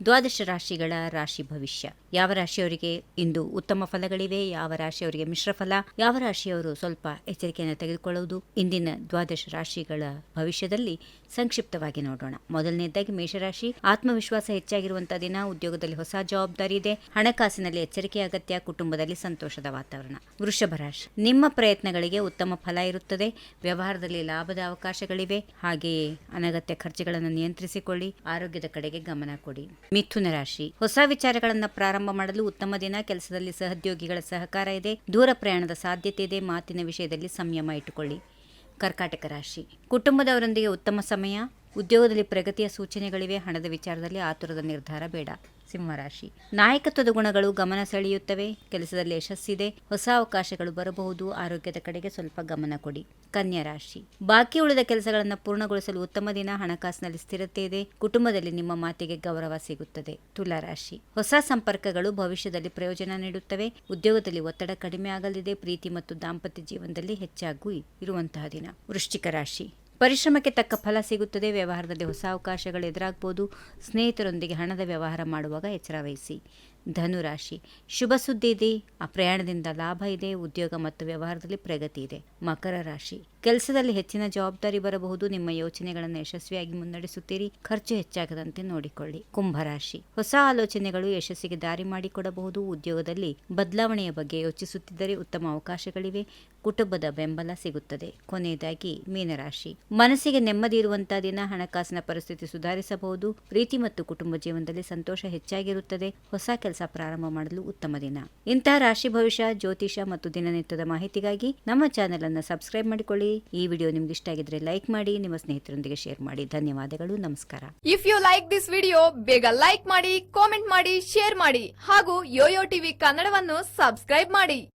ದ್ವಾದಶ ರಾಶಿಗಳ ರಾಶಿ ಭವಿಷ್ಯ. ಯಾವ ರಾಶಿಯವರಿಗೆ ಇಂದು ಉತ್ತಮ ಫಲಗಳಿವೆ, ಯಾವ ರಾಶಿಯವರಿಗೆ ಮಿಶ್ರ ಫಲ, ಯಾವ ರಾಶಿಯವರು ಸ್ವಲ್ಪ ಎಚ್ಚರಿಕೆಯನ್ನು ತೆಗೆದುಕೊಳ್ಳುವುದು, ಇಂದಿನ ದ್ವಾದಶ ರಾಶಿಗಳ ಭವಿಷ್ಯದಲ್ಲಿ ಸಂಕ್ಷಿಪ್ತವಾಗಿ ನೋಡೋಣ. ಮೊದಲನೇದಾಗಿ ಮೇಷರಾಶಿ. ಆತ್ಮವಿಶ್ವಾಸ ಹೆಚ್ಚಾಗಿರುವಂತಹ ದಿನ. ಉದ್ಯೋಗದಲ್ಲಿ ಹೊಸ ಜವಾಬ್ದಾರಿ ಇದೆ. ಹಣಕಾಸಿನಲ್ಲಿ ಎಚ್ಚರಿಕೆ ಅಗತ್ಯ. ಕುಟುಂಬದಲ್ಲಿ ಸಂತೋಷದ ವಾತಾವರಣ. ವೃಷಭ ರಾಶಿ. ನಿಮ್ಮ ಪ್ರಯತ್ನಗಳಿಗೆ ಉತ್ತಮ ಫಲ ಇರುತ್ತದೆ. ವ್ಯವಹಾರದಲ್ಲಿ ಲಾಭದ ಅವಕಾಶಗಳಿವೆ. ಹಾಗೆಯೇ ಅನಗತ್ಯ ಖರ್ಚುಗಳನ್ನು ನಿಯಂತ್ರಿಸಿಕೊಳ್ಳಿ. ಆರೋಗ್ಯದ ಕಡೆಗೆ ಗಮನ ಕೊಡಿ. ಮಿಥುನ ರಾಶಿ. ಹೊಸ ವಿಚಾರಗಳನ್ನು ಪ್ರಾರಂಭ ಮಾಡಲು ಉತ್ತಮ ದಿನ. ಕೆಲಸದಲ್ಲಿ ಸಹೋದ್ಯೋಗಿಗಳ ಸಹಕಾರ ಇದೆ. ದೂರ ಪ್ರಯಾಣದ ಸಾಧ್ಯತೆ ಇದೆ. ಮಾತಿನ ವಿಷಯದಲ್ಲಿ ಸಂಯಮ ಇಟ್ಟುಕೊಳ್ಳಿ. ಕರ್ಕಾಟಕ ರಾಶಿ. ಕುಟುಂಬದವರೊಂದಿಗೆ ಉತ್ತಮ ಸಮಯ. ಉದ್ಯೋಗದಲ್ಲಿ ಪ್ರಗತಿಯ ಸೂಚನೆಗಳಿವೆ. ಹಣದ ವಿಚಾರದಲ್ಲಿ ಆತುರದ ನಿರ್ಧಾರ ಬೇಡ. ಸಿಂಹರಾಶಿ. ನಾಯಕತ್ವದ ಗುಣಗಳು ಗಮನ ಸೆಳೆಯುತ್ತವೆ. ಕೆಲಸದಲ್ಲಿ ಯಶಸ್ಸಿದೆ. ಹೊಸ ಅವಕಾಶಗಳು ಬರಬಹುದು. ಆರೋಗ್ಯದ ಕಡೆಗೆ ಸ್ವಲ್ಪ ಗಮನ ಕೊಡಿ. ಕನ್ಯಾ ರಾಶಿ. ಬಾಕಿ ಉಳಿದ ಕೆಲಸಗಳನ್ನು ಪೂರ್ಣಗೊಳಿಸಲು ಉತ್ತಮ ದಿನ. ಹಣಕಾಸಿನಲ್ಲಿ ಸ್ಥಿರತೆ ಇದೆ. ಕುಟುಂಬದಲ್ಲಿ ನಿಮ್ಮ ಮಾತಿಗೆ ಗೌರವ ಸಿಗುತ್ತದೆ. ತುಲಾ ರಾಶಿ. ಹೊಸ ಸಂಪರ್ಕಗಳು ಭವಿಷ್ಯದಲ್ಲಿ ಪ್ರಯೋಜನ ನೀಡುತ್ತವೆ. ಉದ್ಯೋಗದಲ್ಲಿ ಒತ್ತಡ ಕಡಿಮೆ ಆಗಲಿದೆ. ಪ್ರೀತಿ ಮತ್ತು ದಾಂಪತ್ಯ ಜೀವನದಲ್ಲಿ ಹೆಚ್ಚಾಗಿ ಇರುವಂತಹ ದಿನ. ವೃಶ್ಚಿಕ ರಾಶಿ. ಪರಿಶ್ರಮಕ್ಕೆ ತಕ್ಕ ಫಲ ಸಿಗುತ್ತದೆ. ವ್ಯವಹಾರದಲ್ಲಿ ಹೊಸ ಅವಕಾಶಗಳು ಎದುರಾಗಬಹುದು. ಸ್ನೇಹಿತರೊಂದಿಗೆ ಹಣದ ವ್ಯವಹಾರ ಮಾಡುವಾಗ ಎಚ್ಚರ ವಹಿಸಿ. ಧನುರಾಶಿ. ಶುಭ ಸುದ್ದಿ ಇದೆ. ಆ ಪ್ರಯಾಣದಿಂದ ಲಾಭ ಇದೆ. ಉದ್ಯೋಗ ಮತ್ತು ವ್ಯವಹಾರದಲ್ಲಿ ಪ್ರಗತಿ ಇದೆ. ಮಕರ ರಾಶಿ. ಕೆಲಸದಲ್ಲಿ ಹೆಚ್ಚಿನ ಜವಾಬ್ದಾರಿ ಬರಬಹುದು. ನಿಮ್ಮ ಯೋಚನೆಗಳನ್ನು ಯಶಸ್ವಿಯಾಗಿ ಮುನ್ನಡೆಸುತ್ತೀರಿ. ಖರ್ಚು ಹೆಚ್ಚಾಗದಂತೆ ನೋಡಿಕೊಳ್ಳಿ. ಕುಂಭರಾಶಿ. ಹೊಸ ಆಲೋಚನೆಗಳು ಯಶಸ್ಸಿಗೆ ದಾರಿ ಮಾಡಿಕೊಡಬಹುದು. ಉದ್ಯೋಗದಲ್ಲಿ ಬದಲಾವಣೆಯ ಬಗ್ಗೆ ಯೋಚಿಸುತ್ತಿದ್ದರೆ ಉತ್ತಮ ಅವಕಾಶಗಳಿವೆ. ಕುಟುಂಬದ ಬೆಂಬಲ ಸಿಗುತ್ತದೆ. ಕೊನೆಯದಾಗಿ ಮೀನರಾಶಿ. ಮನಸ್ಸಿಗೆ ನೆಮ್ಮದಿ ಇರುವಂತಹ ದಿನ. ಹಣಕಾಸಿನ ಪರಿಸ್ಥಿತಿ ಸುಧಾರಿಸಬಹುದು. ಪ್ರೀತಿ ಮತ್ತು ಕುಟುಂಬ ಜೀವನದಲ್ಲಿ ಸಂತೋಷ ಹೆಚ್ಚಾಗಿರುತ್ತದೆ. ಹೊಸ ಕೆಲಸ ಪ್ರಾರಂಭ ಮಾಡಲು ಉತ್ತಮ ದಿನ. ಇಂತಹ ರಾಶಿ ಭವಿಷ್ಯ, ಜ್ಯೋತಿಷ ಮತ್ತು ದಿನನಿತ್ಯದ ಮಾಹಿತಿಗಾಗಿ ನಮ್ಮ ಚಾನೆಲ್ ಅನ್ನು ಸಬ್ಸ್ಕ್ರೈಬ್ ಮಾಡಿಕೊಳ್ಳಿ. ಈ ವಿಡಿಯೋ ನಿಮ್ಗೆ ಇಷ್ಟ ಆಗಿದ್ರೆ ಲೈಕ್ ಮಾಡಿ, ನಿಮ್ಮ ಸ್ನೇಹಿತರೊಂದಿಗೆ ಶೇರ್ ಮಾಡಿ. ಧನ್ಯವಾದಗಳು. ನಮಸ್ಕಾರ. If you like this video, ಬೇಗ ಲೈಕ್ ಮಾಡಿ, ಕಾಮೆಂಟ್ ಮಾಡಿ, ಶೇರ್ ಮಾಡಿ ಹಾಗೂ ಯೋಯೋ ಟಿವಿ ಕನ್ನಡವನ್ನು ಸಬ್ಸ್ಕ್ರೈಬ್ ಮಾಡಿ.